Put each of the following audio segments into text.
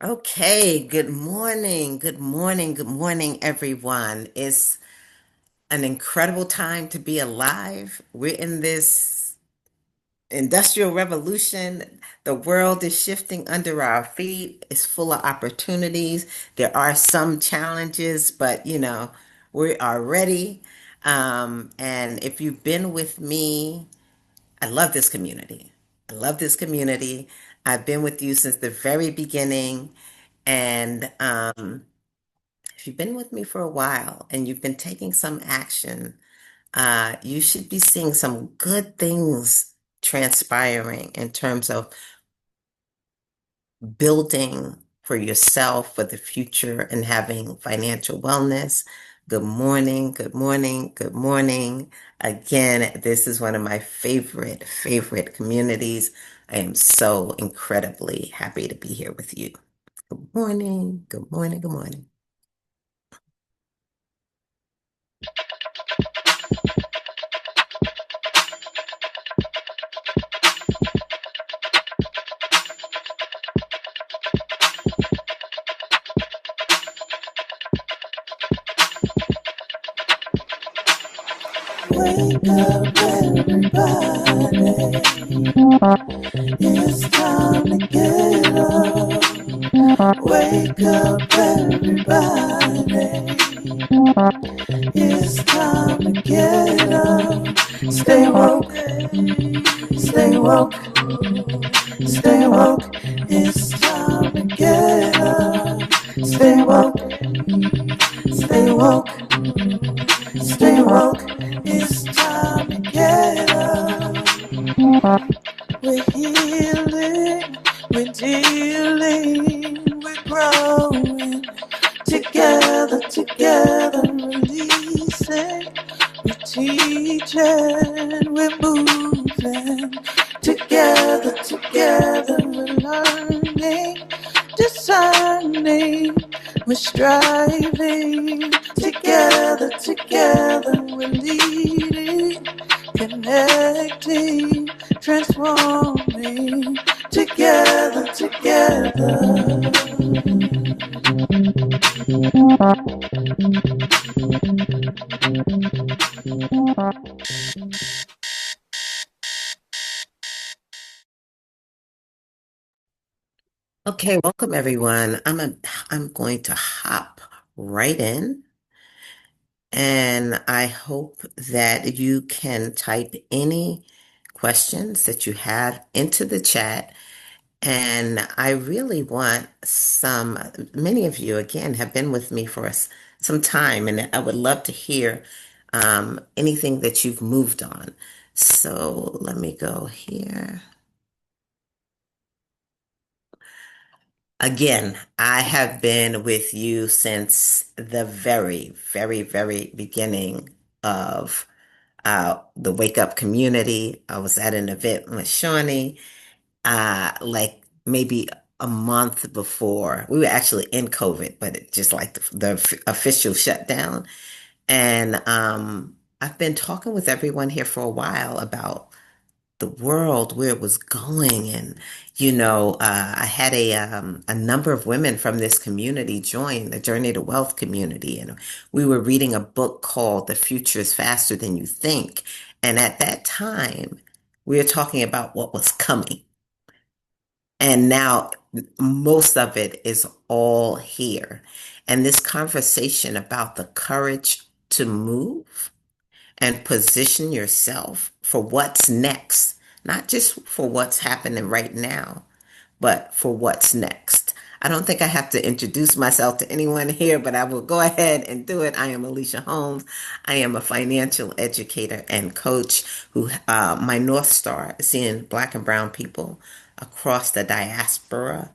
Okay, good morning, good morning, good morning, everyone. It's an incredible time to be alive. We're in this industrial revolution. The world is shifting under our feet. It's full of opportunities. There are some challenges, but we are ready. And if you've been with me, I love this community. I love this community. I've been with you since the very beginning. And if you've been with me for a while and you've been taking some action, you should be seeing some good things transpiring in terms of building for yourself for the future and having financial wellness. Good morning, good morning, good morning. Again, this is one of my favorite communities. I am so incredibly happy to be here with you. Good morning, good morning, good morning. Wake up, everybody. It's time to get up. Wake up, everybody. It's time to get up. Stay woke, stay woke, stay woke. It's time to get up. Stay woke, stay woke, stay woke. It's time to get up. We're healing, we're dealing, we're growing. Together, releasing. We're teaching, we're moving. Together, we're learning, discerning. We're striving. Together, we're leading, connecting, transforming. Together. Okay, welcome everyone. I'm going to hop right in, and I hope that you can type any questions that you have into the chat. And I really want many of you again have been with me for some time, and I would love to hear anything that you've moved on. So let me go here. Again, I have been with you since the very beginning of the Wake Up community. I was at an event with Shawnee, like maybe a month before. We were actually in COVID, but it just like the official shutdown. And I've been talking with everyone here for a while about the world where it was going. And, I had a number of women from this community join the Journey to Wealth community. And we were reading a book called The Future is Faster Than You Think. And at that time, we were talking about what was coming. And now most of it is all here. And this conversation about the courage to move and position yourself for what's next, not just for what's happening right now, but for what's next. I don't think I have to introduce myself to anyone here, but I will go ahead and do it. I am Alicia Holmes. I am a financial educator and coach who, my North Star is seeing Black and Brown people across the diaspora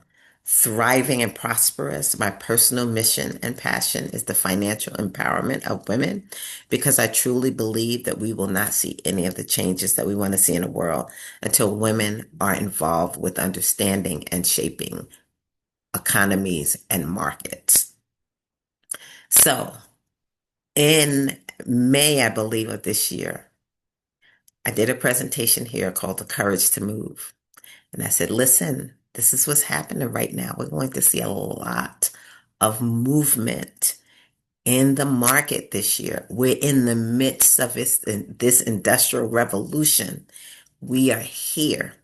thriving and prosperous. My personal mission and passion is the financial empowerment of women because I truly believe that we will not see any of the changes that we want to see in the world until women are involved with understanding and shaping economies and markets. So in May, I believe, of this year, I did a presentation here called The Courage to Move. And I said, listen, This is what's happening right now. We're going to see a lot of movement in the market this year. We're in the midst of this industrial revolution. We are here.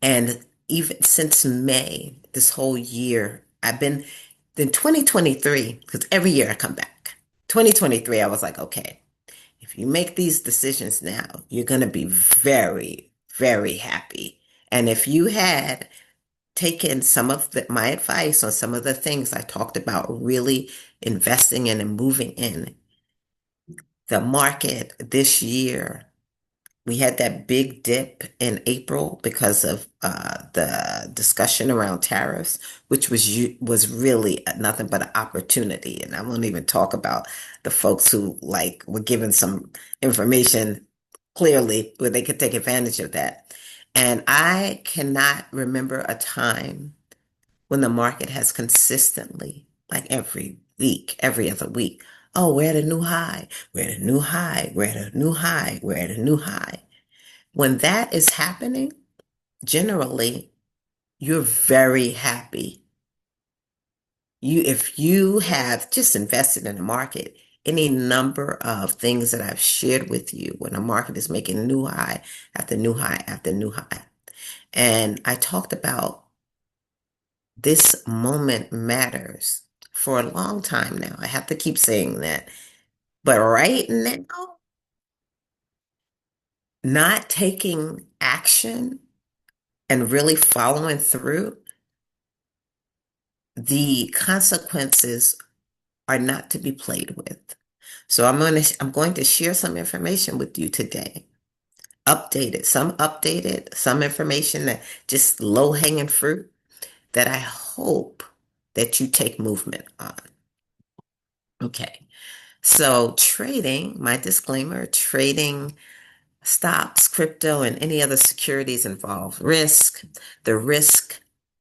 And even since May, this whole year, I've been in 2023, because every year I come back. 2023, I was like, okay, if you make these decisions now, you're going to be very, very happy. And if you had taken some of my advice on some of the things I talked about, really investing in and moving in the market this year, we had that big dip in April because of the discussion around tariffs, which was really nothing but an opportunity. And I won't even talk about the folks who like were given some information clearly where they could take advantage of that. And I cannot remember a time when the market has consistently, like every week, every other week, oh, we're at a new high, we're at a new high, we're at a new high, we're at a new high. When that is happening, generally, you're very happy. If you have just invested in the market, any number of things that I've shared with you when the market is making new high after new high after new high. And I talked about this moment matters for a long time now. I have to keep saying that. But right now, not taking action and really following through, the consequences are not to be played with. So I'm going to share some information with you today. Updated, some information that just low-hanging fruit that I hope that you take movement on. Okay. So trading, my disclaimer, trading stocks, crypto, and any other securities involve risk. The risk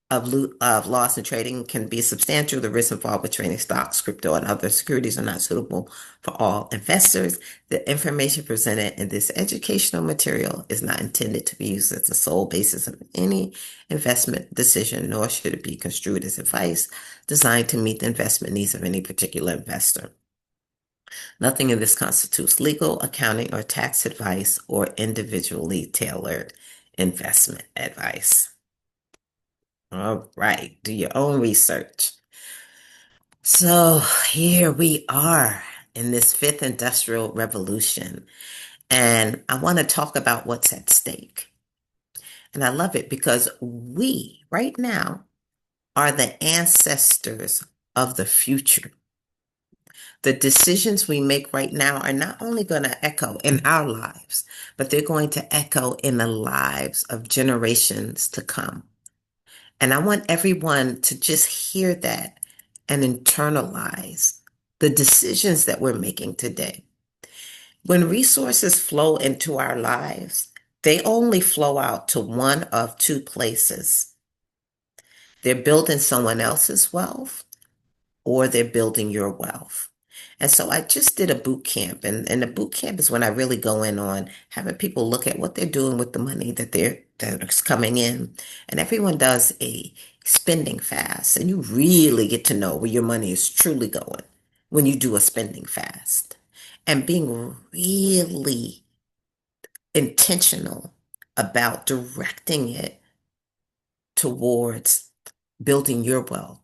of loss in trading can be substantial. The risk involved with trading stocks, crypto, and other securities are not suitable for all investors. The information presented in this educational material is not intended to be used as the sole basis of any investment decision, nor should it be construed as advice designed to meet the investment needs of any particular investor. Nothing in this constitutes legal, accounting, or tax advice or individually tailored investment advice. All right, do your own research. So here we are in this fifth industrial revolution, and I want to talk about what's at stake. And I love it because we, right now, are the ancestors of the future. The decisions we make right now are not only going to echo in our lives, but they're going to echo in the lives of generations to come. And I want everyone to just hear that and internalize the decisions that we're making today. When resources flow into our lives, they only flow out to one of two places. They're building someone else's wealth or they're building your wealth. And so I just did a boot camp, and the boot camp is when I really go in on having people look at what they're doing with the money that's coming in. And everyone does a spending fast, and you really get to know where your money is truly going when you do a spending fast. And being really intentional about directing it towards building your wealth,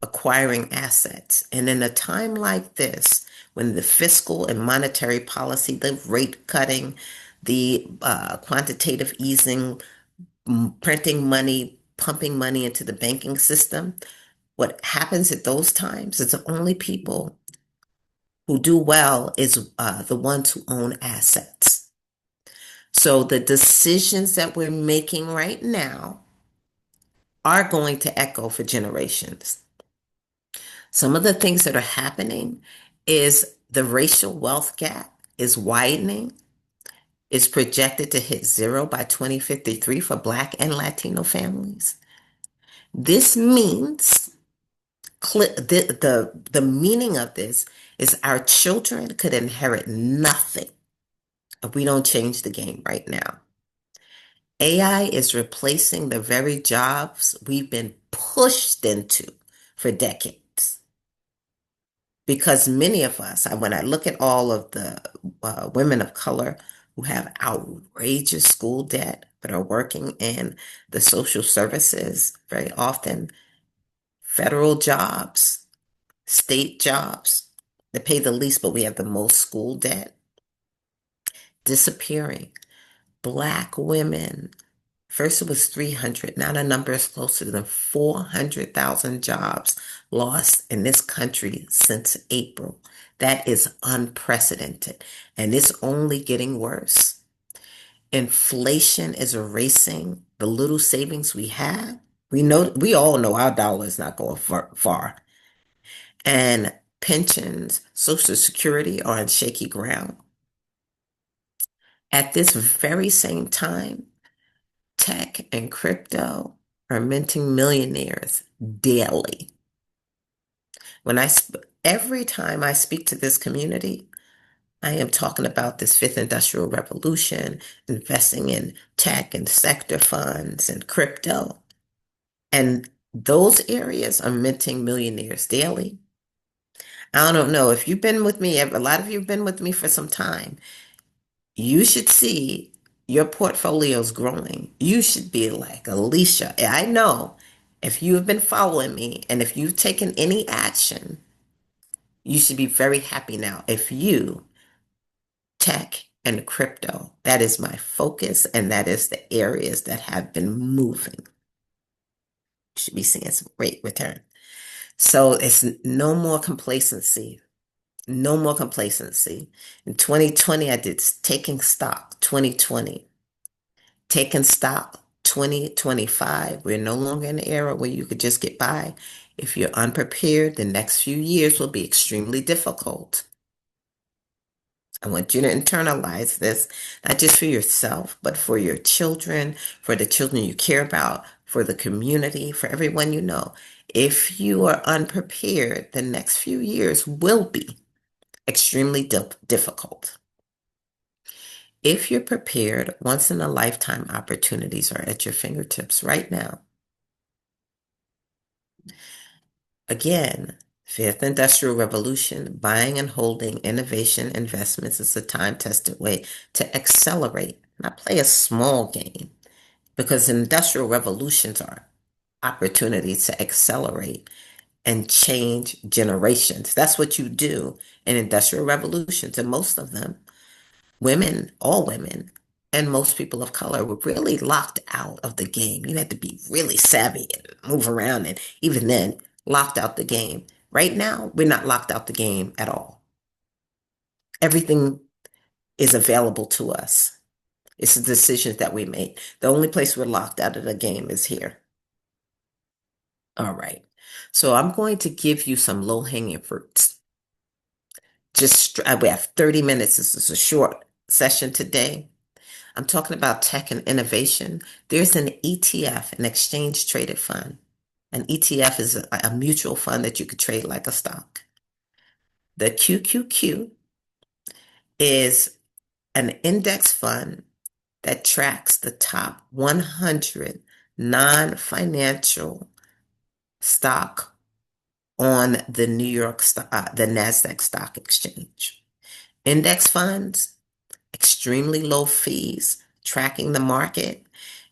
acquiring assets. And in a time like this, when the fiscal and monetary policy, the rate cutting, the quantitative easing, printing money, pumping money into the banking system, what happens at those times is the only people who do well is the ones who own assets. So the decisions that we're making right now are going to echo for generations. Some of the things that are happening is the racial wealth gap is widening. It's projected to hit zero by 2053 for Black and Latino families. This means the meaning of this is our children could inherit nothing if we don't change the game right now. AI is replacing the very jobs we've been pushed into for decades. Because many of us, when I look at all of the women of color who have outrageous school debt but are working in the social services, very often federal jobs, state jobs, they pay the least, but we have the most school debt disappearing. Black women, first it was 300, now the number is closer than 400,000 jobs lost in this country since April. That is unprecedented, and it's only getting worse. Inflation is erasing the little savings we have. We all know our dollar is not going far. And pensions, Social Security are on shaky ground. At this very same time, tech and crypto are minting millionaires daily. Every time I speak to this community, I am talking about this fifth industrial revolution, investing in tech and sector funds and crypto. And those areas are minting millionaires daily. I don't know if you've been with me, a lot of you have been with me for some time. You should see your portfolio's growing. You should be like, Alicia, I know if you have been following me and if you've taken any action, you should be very happy now. If you, tech and crypto, that is my focus and that is the areas that have been moving. You should be seeing some great return. So it's no more complacency. No more complacency. In 2020, I did taking stock, 2020. Taking stock 2025. We're no longer in an era where you could just get by. If you're unprepared, the next few years will be extremely difficult. I want you to internalize this, not just for yourself, but for your children, for the children you care about, for the community, for everyone you know. If you are unprepared, the next few years will be extremely difficult. If you're prepared, once in a lifetime opportunities are at your fingertips right now. Again, fifth industrial revolution, buying and holding innovation investments is a time-tested way to accelerate, not play a small game, because industrial revolutions are opportunities to accelerate and change generations. That's what you do in industrial revolutions, and most of them women, all women, and most people of color were really locked out of the game. You had to be really savvy and move around, and even then, locked out the game. Right now, we're not locked out the game at all. Everything is available to us. It's the decisions that we make. The only place we're locked out of the game is here. All right. So I'm going to give you some low-hanging fruits. We have 30 minutes. This is a short session today. I'm talking about tech and innovation. There's an ETF, an exchange traded fund. An ETF is a mutual fund that you could trade like a stock. The QQQ is an index fund that tracks the top 100 non-financial stock on the NASDAQ stock exchange. Index funds, extremely low fees, tracking the market.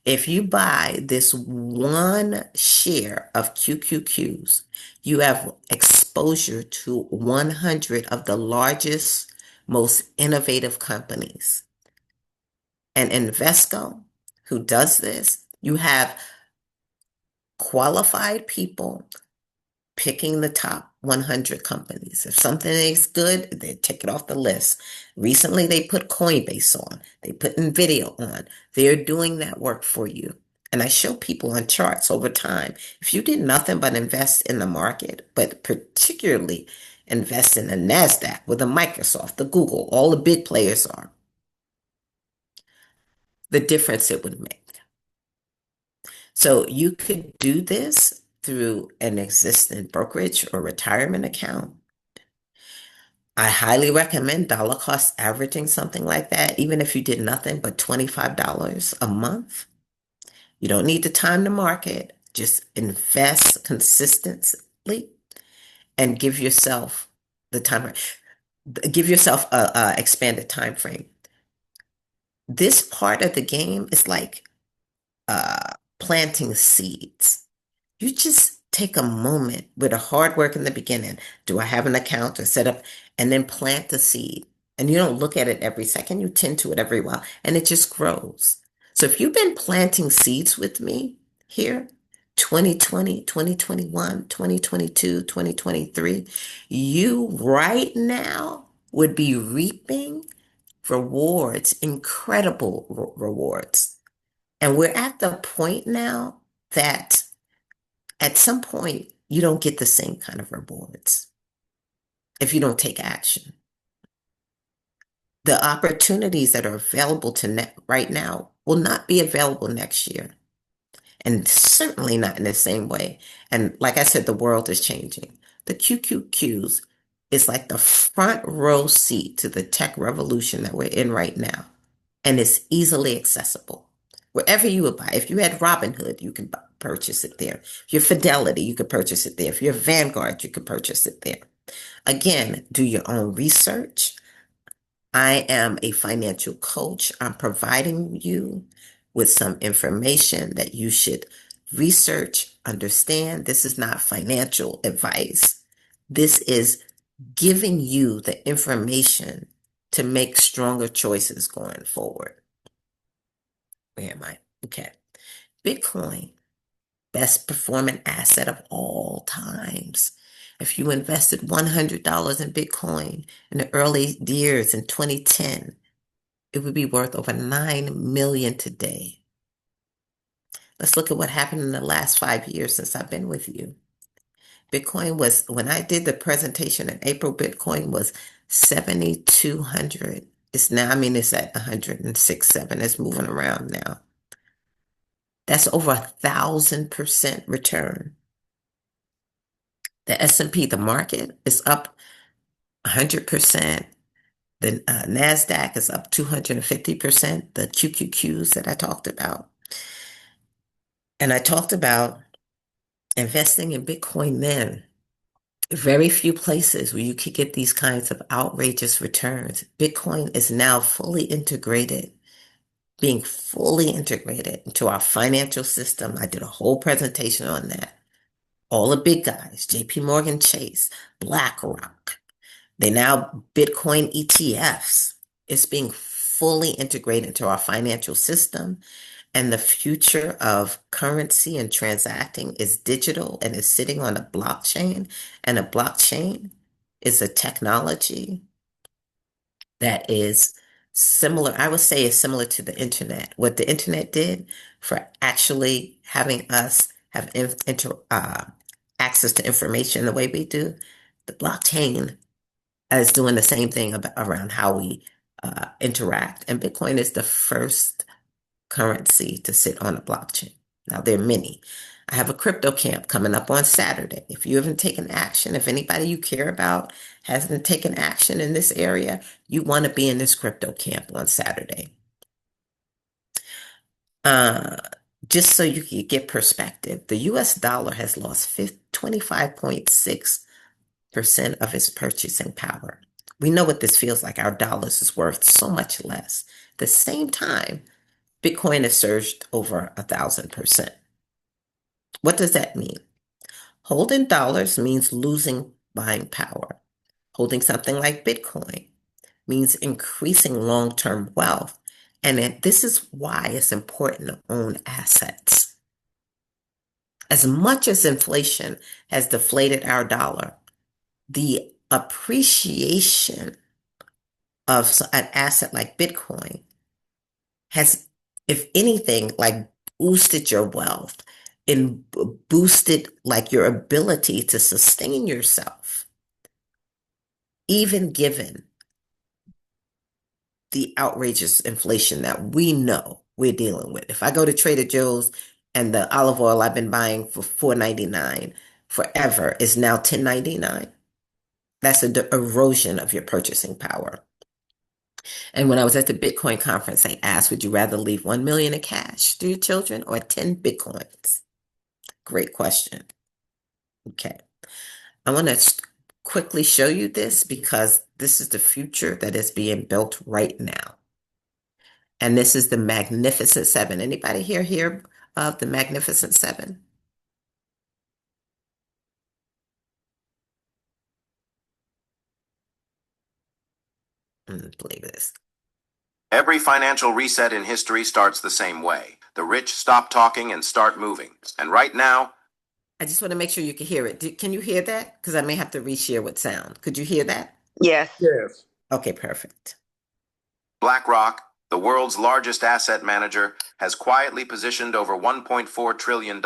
If you buy this one share of QQQs, you have exposure to 100 of the largest, most innovative companies. And Invesco, who does this, you have qualified people picking the top 100 companies. If something is good, they take it off the list. Recently, they put Coinbase on. They put NVIDIA on. They're doing that work for you. And I show people on charts over time. If you did nothing but invest in the market, but particularly invest in the NASDAQ with the Microsoft, the Google, all the big players are, the difference it would make. So you could do this through an existing brokerage or retirement account. I highly recommend dollar cost averaging something like that, even if you did nothing but $25 a month. You don't need to time the market. Just invest consistently and give yourself the time, give yourself a expanded time frame. This part of the game is like planting seeds. You just take a moment with a hard work in the beginning. Do I have an account to set up? And then plant the seed. And you don't look at it every second, you tend to it every while, and it just grows. So if you've been planting seeds with me here, 2020, 2021, 2022, 2023, you right now would be reaping rewards, incredible rewards. And we're at the point now that at some point, you don't get the same kind of rewards if you don't take action. The opportunities that are available to right now will not be available next year, and certainly not in the same way. And like I said, the world is changing. The QQQs is like the front row seat to the tech revolution that we're in right now, and it's easily accessible. Wherever you would buy, if you had Robinhood, you can purchase it there. If you're Fidelity, you could purchase it there. If you're Vanguard, you could purchase it there. Again, do your own research. I am a financial coach. I'm providing you with some information that you should research, understand. This is not financial advice. This is giving you the information to make stronger choices going forward. Where am I? Okay. Bitcoin, best performing asset of all times. If you invested $100 in Bitcoin in the early years in 2010, it would be worth over 9 million today. Let's look at what happened in the last 5 years since I've been with you. Bitcoin was, when I did the presentation in April, Bitcoin was 7,200. It's now, I mean, it's at 106, 7. It's moving around now. That's over 1,000% return. The S&P, the market, is up 100%. The NASDAQ is up 250%, the QQQs that I talked about. And I talked about investing in Bitcoin then. Very few places where you could get these kinds of outrageous returns. Bitcoin is now fully integrated, being fully integrated into our financial system. I did a whole presentation on that. All the big guys, JP Morgan Chase, BlackRock, they now Bitcoin ETFs. It's being fully integrated into our financial system. And the future of currency and transacting is digital and is sitting on a blockchain. And a blockchain is a technology that is similar, I would say is similar to the internet. What the internet did for actually having us have access to information the way we do, the blockchain is doing the same thing around how we interact. And Bitcoin is the first currency to sit on a blockchain. Now, there are many. I have a crypto camp coming up on Saturday. If you haven't taken action, if anybody you care about hasn't taken action in this area, you want to be in this crypto camp on Saturday. Uh, just so you can get perspective, the US dollar has lost 25.6% of its purchasing power. We know what this feels like. Our dollars is worth so much less. At the same time, Bitcoin has surged over 1,000%. What does that mean? Holding dollars means losing buying power. Holding something like Bitcoin means increasing long-term wealth. And this is why it's important to own assets. As much as inflation has deflated our dollar, the appreciation of an asset like Bitcoin has, if anything, like boosted your wealth and boosted like your ability to sustain yourself, even given the outrageous inflation that we know we're dealing with. If I go to Trader Joe's and the olive oil I've been buying for $4.99 forever is now $10.99, that's an erosion of your purchasing power. And when I was at the Bitcoin conference, I asked, would you rather leave 1 million in cash to your children or 10 Bitcoins? Great question. Okay. I want to quickly show you this because this is the future that is being built right now. And this is the Magnificent Seven. Anybody hear of the Magnificent Seven? Believe this. Every financial reset in history starts the same way. The rich stop talking and start moving. And right now, I just want to make sure you can hear it. Can you hear that? Because I may have to reshare with sound. Could you hear that? Yes. Yes. Okay, perfect. BlackRock, the world's largest asset manager, has quietly positioned over $1.4 trillion,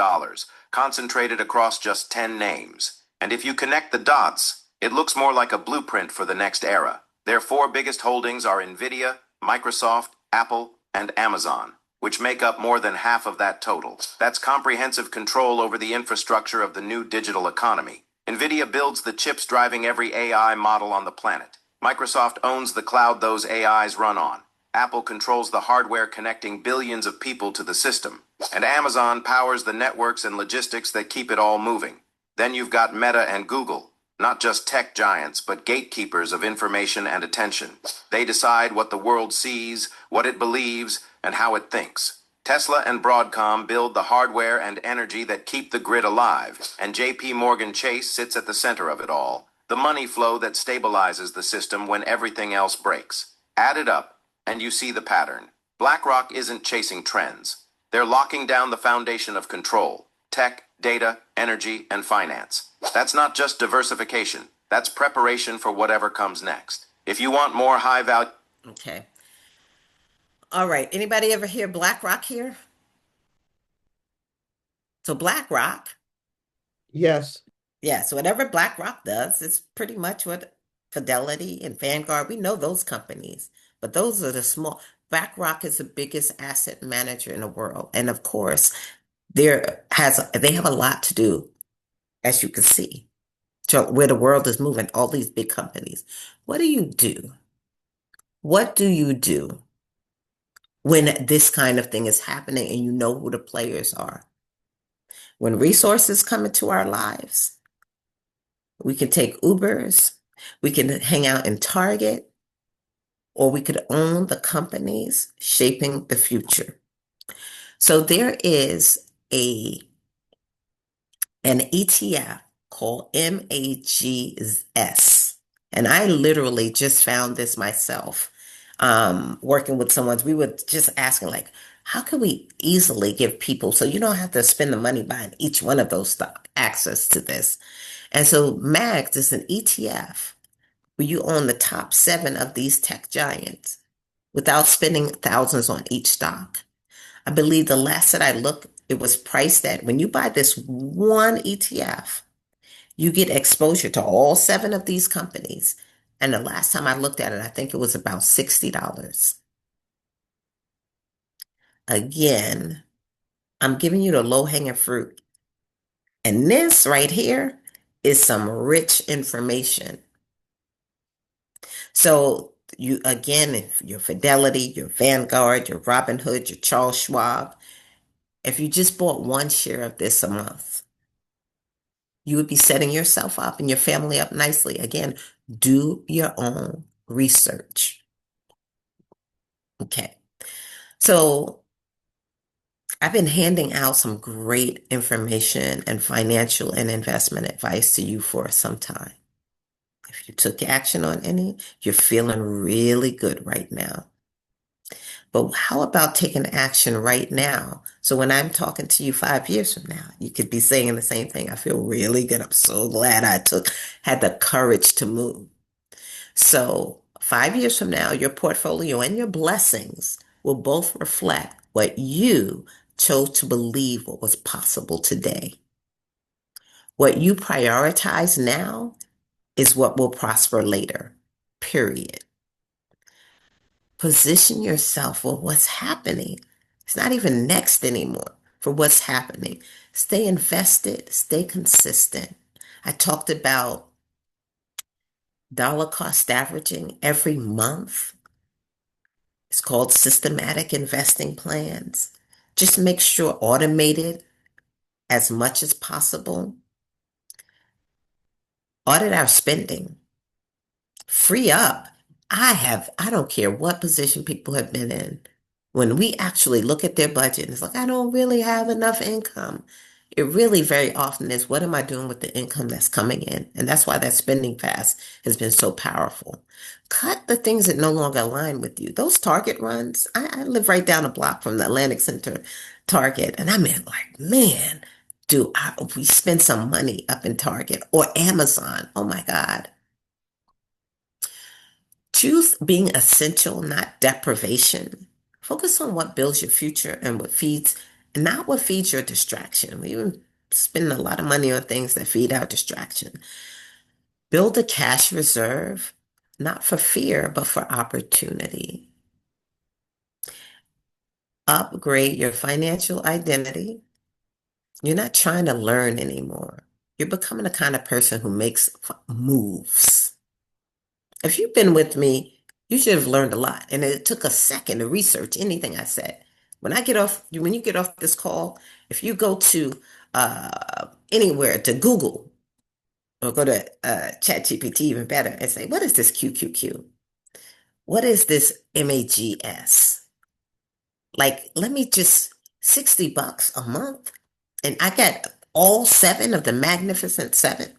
concentrated across just 10 names. And if you connect the dots, it looks more like a blueprint for the next era. Their four biggest holdings are Nvidia, Microsoft, Apple, and Amazon, which make up more than half of that total. That's comprehensive control over the infrastructure of the new digital economy. Nvidia builds the chips driving every AI model on the planet. Microsoft owns the cloud those AIs run on. Apple controls the hardware connecting billions of people to the system. And Amazon powers the networks and logistics that keep it all moving. Then you've got Meta and Google, not just tech giants, but gatekeepers of information and attention. They decide what the world sees, what it believes, and how it thinks. Tesla and Broadcom build the hardware and energy that keep the grid alive, and JP Morgan Chase sits at the center of it all, the money flow that stabilizes the system when everything else breaks. Add it up, and you see the pattern. BlackRock isn't chasing trends. They're locking down the foundation of control: tech, data, energy, and finance. That's not just diversification. That's preparation for whatever comes next. If you want more high value. Okay. All right. Anybody ever hear BlackRock here? So BlackRock, Yes. yeah, so whatever BlackRock does is pretty much what Fidelity and Vanguard, we know those companies, but those are the small. BlackRock is the biggest asset manager in the world. And of course, they have a lot to do, as you can see, to where the world is moving, all these big companies. What do you do? What do you do when this kind of thing is happening and you know who the players are? When resources come into our lives, we can take Ubers, we can hang out in Target, or we could own the companies shaping the future. So there is an ETF called MAGS. And I literally just found this myself, working with someone. We were just asking, like, how can we easily give people, so you don't have to spend the money buying each one of those stock, access to this? And so MAGS is an ETF where you own the top seven of these tech giants without spending thousands on each stock. I believe the last that I looked, it was priced at, when you buy this one ETF, you get exposure to all seven of these companies. And the last time I looked at it, I think it was about $60. Again, I'm giving you the low-hanging fruit. And this right here is some rich information. So you, again, if your Fidelity, your Vanguard, your Robinhood, your Charles Schwab, if you just bought one share of this a month, you would be setting yourself up and your family up nicely. Again, do your own research. Okay. So I've been handing out some great information and financial and investment advice to you for some time. If you took action on any, you're feeling really good right now. But how about taking action right now? So when I'm talking to you 5 years from now, you could be saying the same thing. I feel really good. I'm so glad had the courage to move. So 5 years from now, your portfolio and your blessings will both reflect what you chose to believe what was possible today. What you prioritize now is what will prosper later, period. Position yourself for what's happening. It's not even next anymore, for what's happening. Stay invested, stay consistent. I talked about dollar cost averaging every month. It's called systematic investing plans. Just make sure automated as much as possible. Audit our spending. Free up. I don't care what position people have been in. When we actually look at their budget, and it's like, I don't really have enough income. It really very often is, what am I doing with the income that's coming in? And that's why that spending fast has been so powerful. Cut the things that no longer align with you. Those Target runs, I live right down a block from the Atlantic Center Target. And I mean, like, man, we spend some money up in Target or Amazon. Oh my God. Choose being essential, not deprivation. Focus on what builds your future and not what feeds your distraction. We even spend a lot of money on things that feed our distraction. Build a cash reserve, not for fear, but for opportunity. Upgrade your financial identity. You're not trying to learn anymore. You're becoming the kind of person who makes moves. If you've been with me, you should have learned a lot. And it took a second to research anything I said. When you get off this call, if you go to anywhere to Google or go to ChatGPT, even better, and say, what is this QQQ? What is this MAGS? Like, let me just $60 a month. And I got all seven of the Magnificent Seven.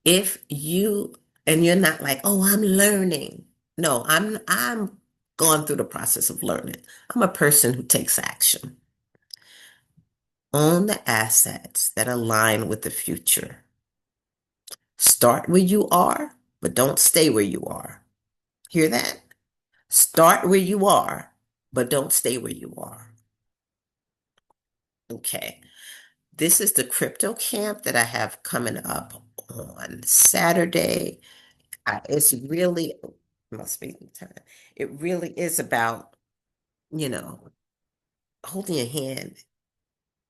If you and you're not like, oh, I'm learning. No, I'm going through the process of learning. I'm a person who takes action. Own the assets that align with the future. Start where you are, but don't stay where you are. Hear that? Start where you are, but don't stay where you are. Okay. This is the crypto camp that I have coming up on Saturday. It's really, must be the time. It really is about, you know, holding your hand.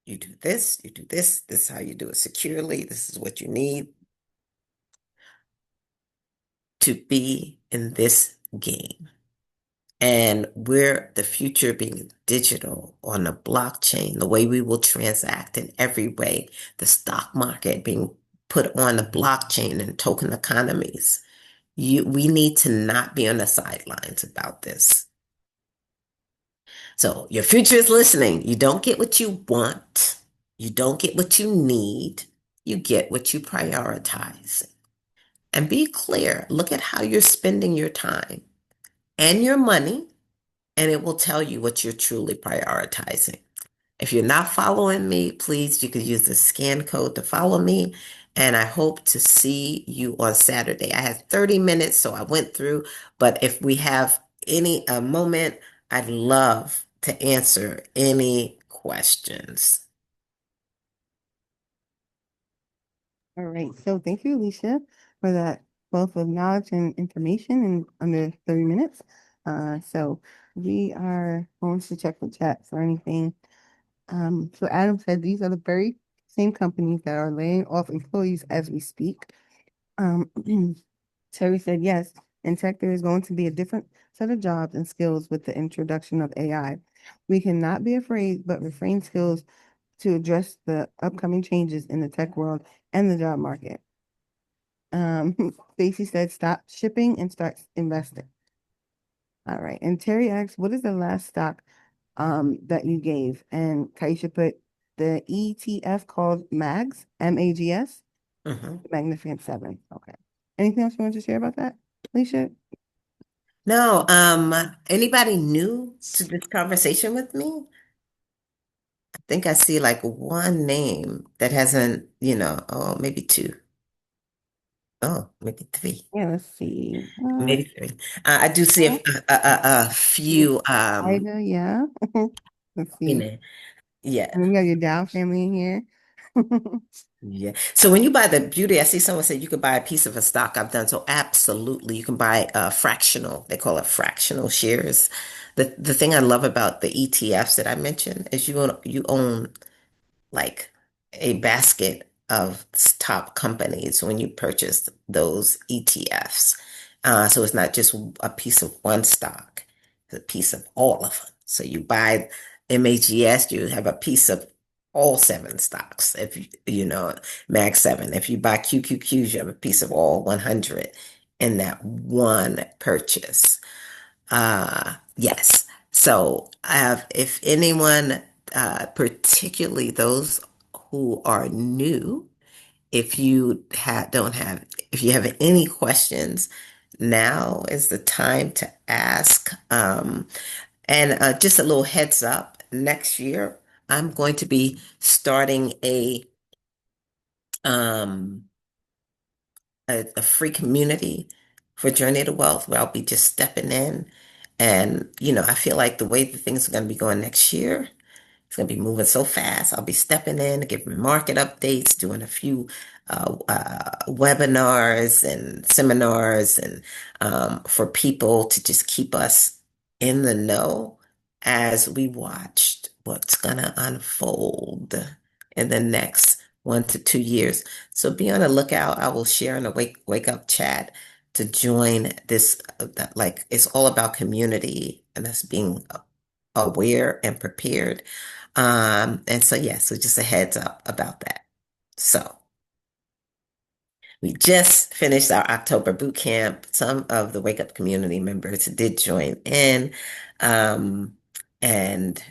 You do this is how you do it securely. This is what you need to be in this game. And we're the future being digital on the blockchain, the way we will transact in every way, the stock market being put on the blockchain and token economies. We need to not be on the sidelines about this. So your future is listening. You don't get what you want. You don't get what you need. You get what you prioritize. And be clear. Look at how you're spending your time and your money, and it will tell you what you're truly prioritizing. If you're not following me, please, you could use the scan code to follow me. And I hope to see you on Saturday. I had 30 minutes, so I went through. But if we have any moment, I'd love to answer any questions. All right. So thank you, Alicia, for that wealth of knowledge and information in under 30 minutes. So we are going to check the chat for anything. So Adam said these are the very same companies that are laying off employees as we speak. Um, Terry said yes. In tech, there is going to be a different set of jobs and skills with the introduction of AI. We cannot be afraid, but refrain skills to address the upcoming changes in the tech world and the job market. Stacy said, stop shipping and start investing. All right. And Terry asked, what is the last stock that you gave? And Kaisha put the ETF called MAGS, MAGS, Mhm. Magnificent Seven. Okay. Anything else you want to share about that, Alicia? No, anybody new to this conversation with me? I think I see like one name that hasn't, oh, maybe two. Oh, maybe three. Yeah, let's see. Maybe three. I do see a few, Ida, yeah. Let's you see. know, yeah, And we have your Dow family in here. yeah. So when you buy the beauty, I see someone said you could buy a piece of a stock. I've done so absolutely. You can buy fractional. They call it fractional shares. The thing I love about the ETFs that I mentioned is you own like a basket of top companies when you purchase those ETFs. So it's not just a piece of one stock, it's a piece of all of them. So you buy MAGS, you have a piece of all seven stocks. If you know, Mag 7. If you buy QQQs, you have a piece of all 100 in that one purchase. Yes. So, if anyone, particularly those who are new, if you don't have, if you have any questions, now is the time to ask. And just a little heads up, next year I'm going to be starting um, a free community for Journey to Wealth where I'll be just stepping in. And, I feel like the way that things are going to be going next year, it's going to be moving so fast. I'll be stepping in, giving market updates, doing a few webinars and seminars, and for people to just keep us in the know as we watched what's going to unfold in the next 1 to 2 years. So be on the lookout. I will share in a wake up chat to join this. Like, it's all about community and us being aware and prepared. And so, yeah, so just a heads up about that. So we just finished our October boot camp. Some of the Wake Up community members did join in. Um, and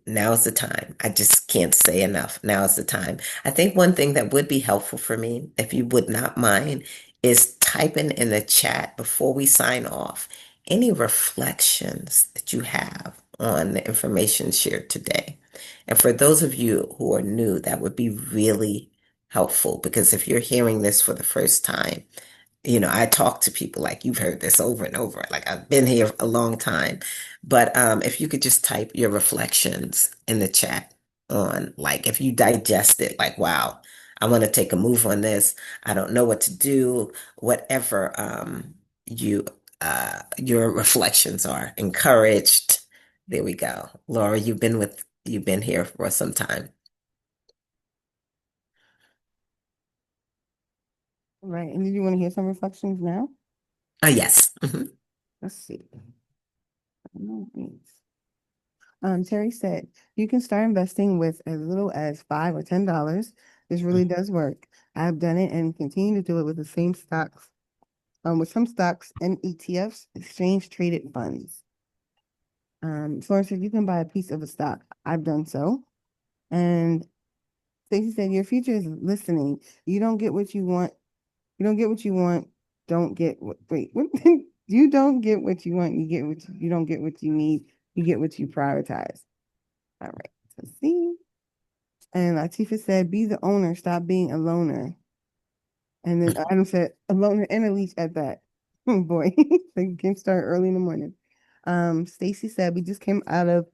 now is the time. I just can't say enough. Now is the time. I think one thing that would be helpful for me, if you would not mind, is typing in the chat before we sign off any reflections that you have on the information shared today. And for those of you who are new, that would be really helpful because if you're hearing this for the first time, I talk to people like you've heard this over and over. Like I've been here a long time. But if you could just type your reflections in the chat on, like, if you digest it, like, wow, I want to take a move on this. I don't know what to do. Whatever you your reflections are. Encouraged. There we go. Laura, you've been here for some time. Right. And did you want to hear some reflections now? Yes. Mhm. Let's see. Terry said you can start investing with as little as $5 or $10. This really does work. I've done it and continue to do it with the same stocks, with some stocks and ETFs, exchange traded funds. Florence said you can buy a piece of a stock. I've done so. And Stacey said your future is listening. You don't get what you want. You don't get what you want. Don't get what wait, what you don't get what you want, you don't get what you need, you get what you prioritize. All right. Let's see. And Latifa said, be the owner, stop being a loner. And then Adam said, a loner and a leash at that. Oh boy. So you can start early in the morning. Stacy said we just came out of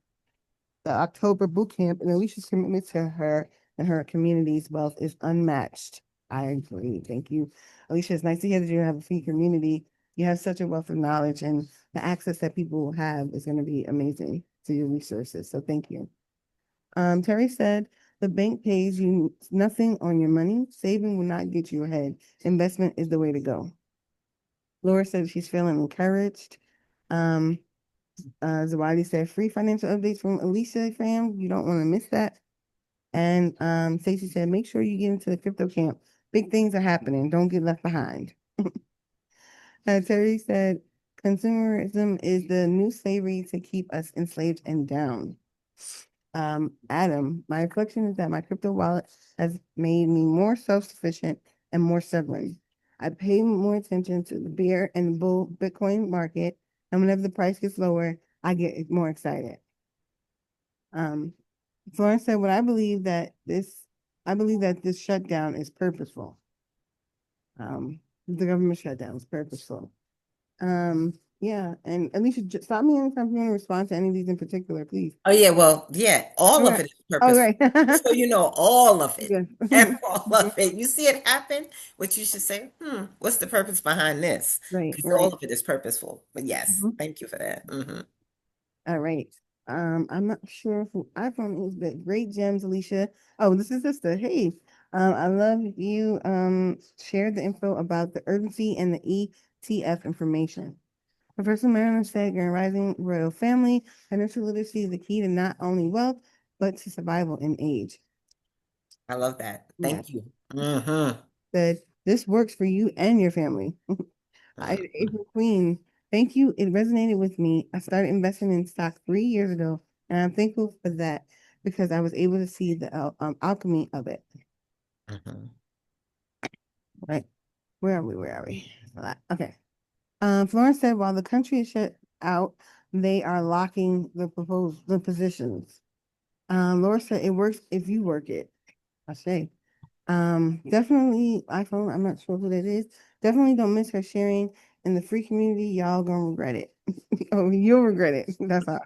the October boot camp, and Alicia's commitment to her and her community's wealth is unmatched. I agree. Thank you. Alicia, it's nice to hear that you have a free community. You have such a wealth of knowledge, and the access that people have is going to be amazing to your resources. So thank you. Terry said the bank pays you nothing on your money. Saving will not get you ahead. Investment is the way to go. Laura said she's feeling encouraged. Um, Zawadi said free financial updates from Alicia fam. You don't want to miss that. And Stacey said, make sure you get into the crypto camp. Big things are happening. Don't get left behind. Terry said, consumerism is the new slavery to keep us enslaved and down. Adam, my reflection is that my crypto wallet has made me more self-sufficient and more stubborn. I pay more attention to the bear and bull Bitcoin market, and whenever the price gets lower, I get more excited. Um, Florence said, "What I believe that this shutdown is purposeful. The government shutdown is purposeful. Yeah, and Alicia, stop me anytime you want to respond to any of these in particular, please. Oh yeah, well, yeah, all All of right. it is All purposeful. right. Just so you know, all of it. Yes. All of it. You see it happen, what you should say, what's the purpose behind this? Right, Because all right. of it is purposeful. But yes, Mhm. thank you for that. All right. I'm not sure who iPhone is, but great gems, Alicia. Oh, this is Sister. Hey, I love you shared the info about the urgency and the TF information. Professor Marilyn said, Grand Rising Royal Family, financial literacy is the key to not only wealth, but to survival in age. I love that. Yeah. Thank you. Mm-hmm. Said, this works for you and your family. April Queen, thank you. It resonated with me. I started investing in stock 3 years ago, and I'm thankful for that because I was able to see the alchemy of it. Mm-hmm. Right. Where are we? Where are we? Okay. Florence said while the country is shut out, they are locking the positions. Laura said it works if you work it. I say. Definitely iPhone. I'm not sure who that is. Definitely don't miss her sharing in the free community. Y'all gonna regret it. Oh, you'll regret it. That's how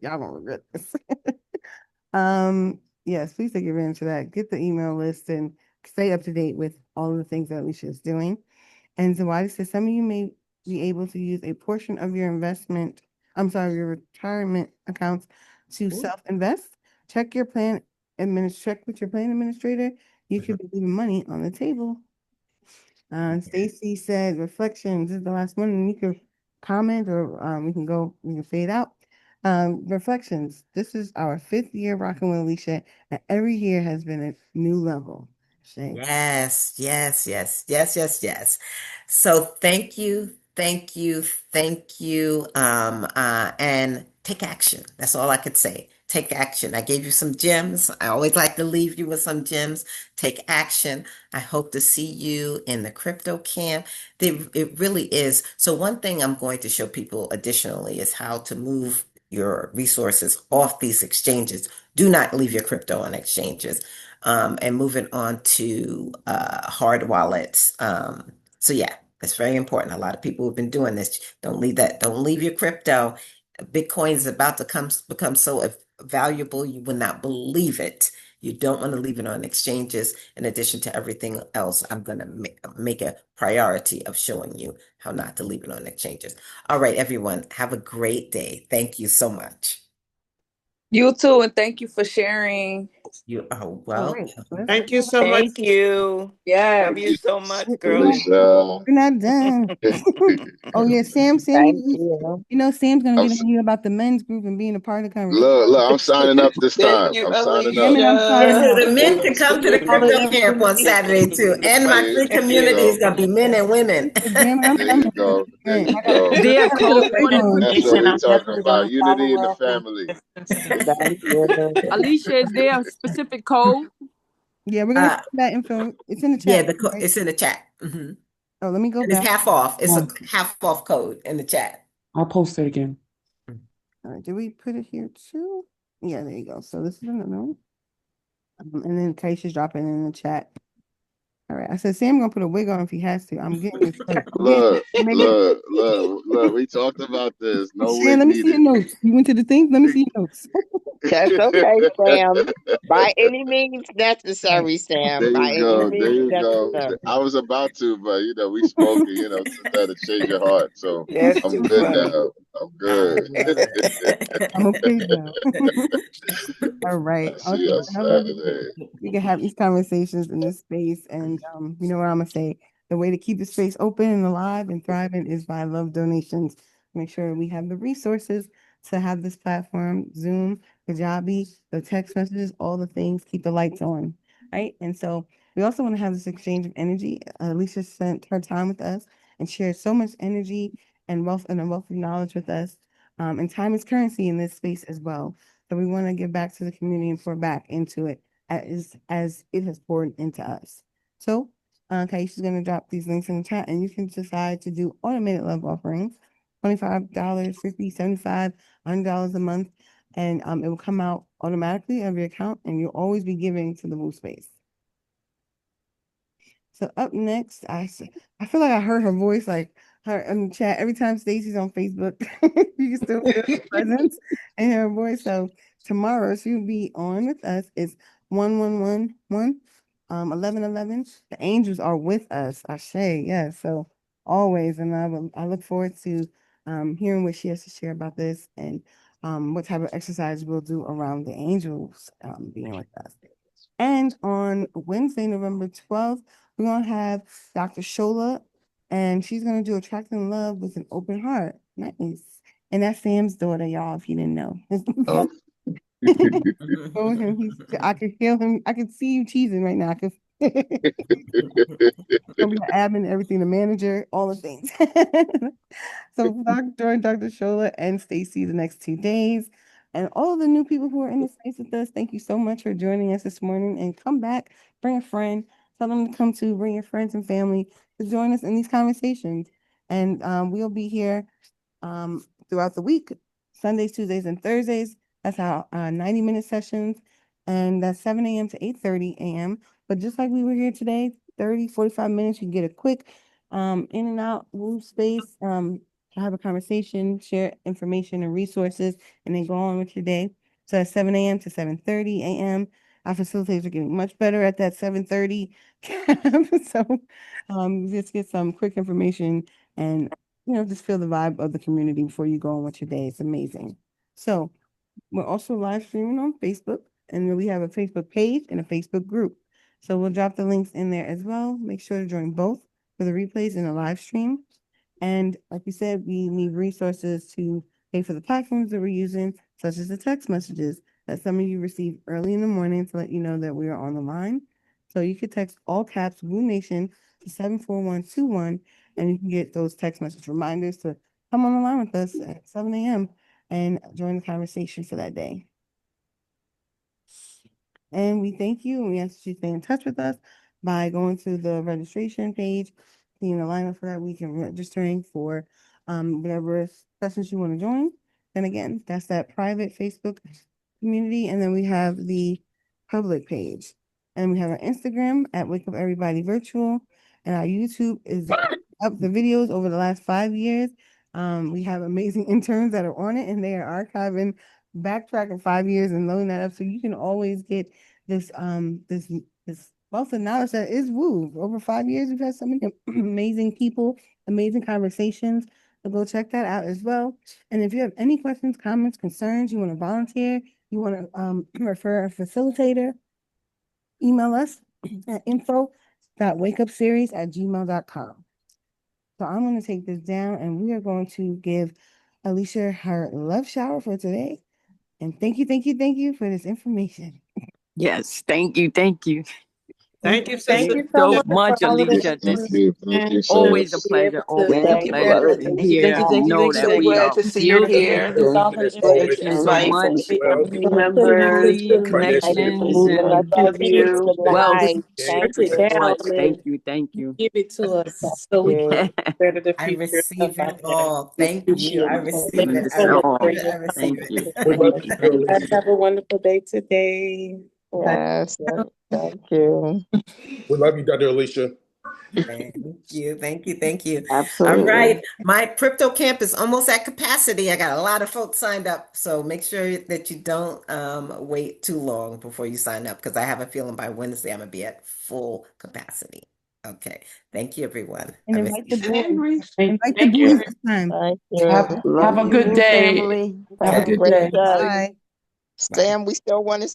y'all gonna regret this. Yes, please take advantage of that. Get the email list and stay up to date with all of the things that Alicia is doing. And Zawadi says some of you may be able to use a portion of your your retirement accounts to self-invest. Check your plan check with your plan administrator. You could be leaving money on the table. Stacy said reflections is the last one, and you can comment or we can fade out. Reflections. This is our 5th year rocking with Alicia, and every year has been a new level. Shay. Yes, yes, yes, yes, yes, yes. So thank you, thank you, thank you. And take action. That's all I could say. Take action. I gave you some gems. I always like to leave you with some gems. Take action. I hope to see you in the crypto camp. It really is. So one thing I'm going to show people additionally is how to move your resources off these exchanges. Do not leave your crypto on exchanges and moving on to hard wallets. So yeah, that's very important. A lot of people have been doing this. Don't leave that. Don't leave your crypto. Bitcoin is about to become so valuable you will not believe it. You don't want to leave it on exchanges. In addition to everything else, I'm going to make a priority of showing you how not to leave it on exchanges. All right, everyone, have a great day. Thank you so much. You too, and thank you for sharing. You are All right. welcome. Thank you so much. Thank you. Yes. Love you so much, We're not, girlie. Alicia. we're not done. Oh yeah, Sam, Thank you. you know Sam's gonna I'm, get on you about the men's group and being a part of the conversation. look, I'm signing up this Thank time. you, I'm signing Damn up. it, I'm Yeah, signing Alicia. so up. the men can come to the All the crypto camp on Saturday too. And my Hey, free you community is know, gonna be men and women. Damn it, I'm there coming. you go. There Man, you I go. There are gotta put a code wig for on. That's what information. we I'm talking definitely about. gonna Unity in the follow up and family. listen to that. Yeah. Alicia. Is there a specific code? Yeah, we're gonna Uh, put that info. It's in the yeah, chat, right? it's in the chat. Oh, let me go And it's back. half off. It's a Oh, half off code in the chat. I'll post it again. All right, did we put it here too? Yeah, there you go. So this is another one. And then Kaisha's dropping it in the chat. All right. I said Sam gonna put a wig on if he has to. I'm getting it straight. Look, Make it look, look, look. We talked about this. No Shan, wig let me see needed. your notes. You went to the thing? Let me see your notes. That's okay, Sam. By any means All right. necessary, Sam. There By you any go. There means you go. necessary. I was about to, but we spoke and that'll change your heart. So That's I'm too good funny. now. I'm I good. love I'm it. okay now. All right. I see Okay. you on Whenever Saturday. we can have these conversations in this space. And you know what I'm gonna say? The way to keep the space open and alive and thriving is by love donations. Make sure we have the resources to have this platform, Zoom, Kajabi, the text messages, all the things, keep the lights on. Right. And so we also want to have this exchange of energy. Alicia spent her time with us and shared so much energy and a wealth of knowledge with us. And time is currency in this space as well. So we want to give back to the community and pour back into it as it has poured into us. So Kaisha's going to drop these links in the chat and you can decide to do automated love offerings, $25, 50, 75, $100 a month. And it will come out automatically of your account and you'll always be giving to the Woo Space. So up next, I feel like I heard her voice like her in the chat every time Stacy's on Facebook. You can still feel her presence and her voice. So tomorrow she'll be on with us. It's 1111, 1111. The angels are with us. I say yes. So always, and I look forward to hearing what she has to share about this and what type of exercise we'll do around the angels being with us. And on Wednesday, November 12th, we're gonna have Dr. Shola And she's going to do Attracting Love with an Open Heart. Nice. And that's Sam's daughter, y'all, if you didn't know. Oh. Oh, him, I could feel him. I could see you cheesing right now. I could gonna be the admin, everything, the manager, all the things. So Dr. Shola and Stacy the next 2 days. And all of the new people who are in the space with us, thank you so much for joining us this morning. And come back, bring a friend, tell them to come to, bring your friends and family to join us in these conversations. And we'll be here throughout the week, Sundays, Tuesdays, and Thursdays. That's our 90-minute sessions. And that's 7 a.m. to 8:30 a.m. But just like we were here today, 30, 45 minutes, you can get a quick in and out move space, have a conversation, share information and resources, and then go on with your day. So that's 7 a.m. to 7:30 a.m. Our facilitators are getting much better at that 7:30 So just get some quick information and just feel the vibe of the community before you go on with your day. It's amazing. So we're also live streaming on Facebook, and we have a Facebook page and a Facebook group. So we'll drop the links in there as well. Make sure to join both for the replays and the live stream. And like we said, we need resources to pay for the platforms that we're using, such as the text messages that some of you receive early in the morning to let you know that we are on the line. So you could text all caps Woo Nation to 74121, and you can get those text message reminders to come on the line with us at 7 a.m. and join the conversation for that day. And we thank you, and we ask that you stay in touch with us by going to the registration page, seeing the lineup for that week, and registering for whatever sessions you want to join. And again, that's that private Facebook community. And then we have the public page. And we have our Instagram at Wake Up Everybody Virtual. And our YouTube is up the videos over the last 5 years. We have amazing interns that are on it, and they are archiving, backtracking 5 years and loading that up. So you can always get this this wealth of knowledge that is Woo. Over 5 years, we've had so many amazing people, amazing conversations. So go check that out as well. And if you have any questions, comments, concerns, you want to volunteer, you want to refer a facilitator, email us at info.wakeupseries@gmail.com. So I'm going to take this down, and we are going to give Alicia her love shower for today. And thank you for this information. Yes, thank you. Thank you Thank you so so much much, for all of this Alicia. This is Thank you, always a sis. pleasure, always a Thank you for pleasure to everything. hear and know that So we glad are to see you building here. Thank you so Thank much. you for Family members. Community, Thank you for connections, moving us and Love into you. wealth. life. Thank Thank you so you. much. Thank you. Thank you. Give it to Thank us so we can you. better the I future of receive our it lives. all. We Thank you. I appreciate it. receive Thank it. you I It's so much all. for receive your it. I receive Thank input. you. it. Thank you. Thank Guys, you. have a wonderful day today. Bye. Yes, thank you. We love you, Dr. Alicia. Thank you. Thank you. Thank you. All Absolutely. right. My crypto camp is almost at capacity. I got a lot of folks signed up. So make sure that you don't wait too long before you sign up, because I have a feeling by Wednesday I'm going to be at full capacity. Okay. Thank you, everyone. And I invite the receive it. boys. Thank Invite the thank you. boys this time. Thank you. Have Love a good you, day. family. Have a Okay. good Great day. stuff. Bye. Bye. Sam, we still want to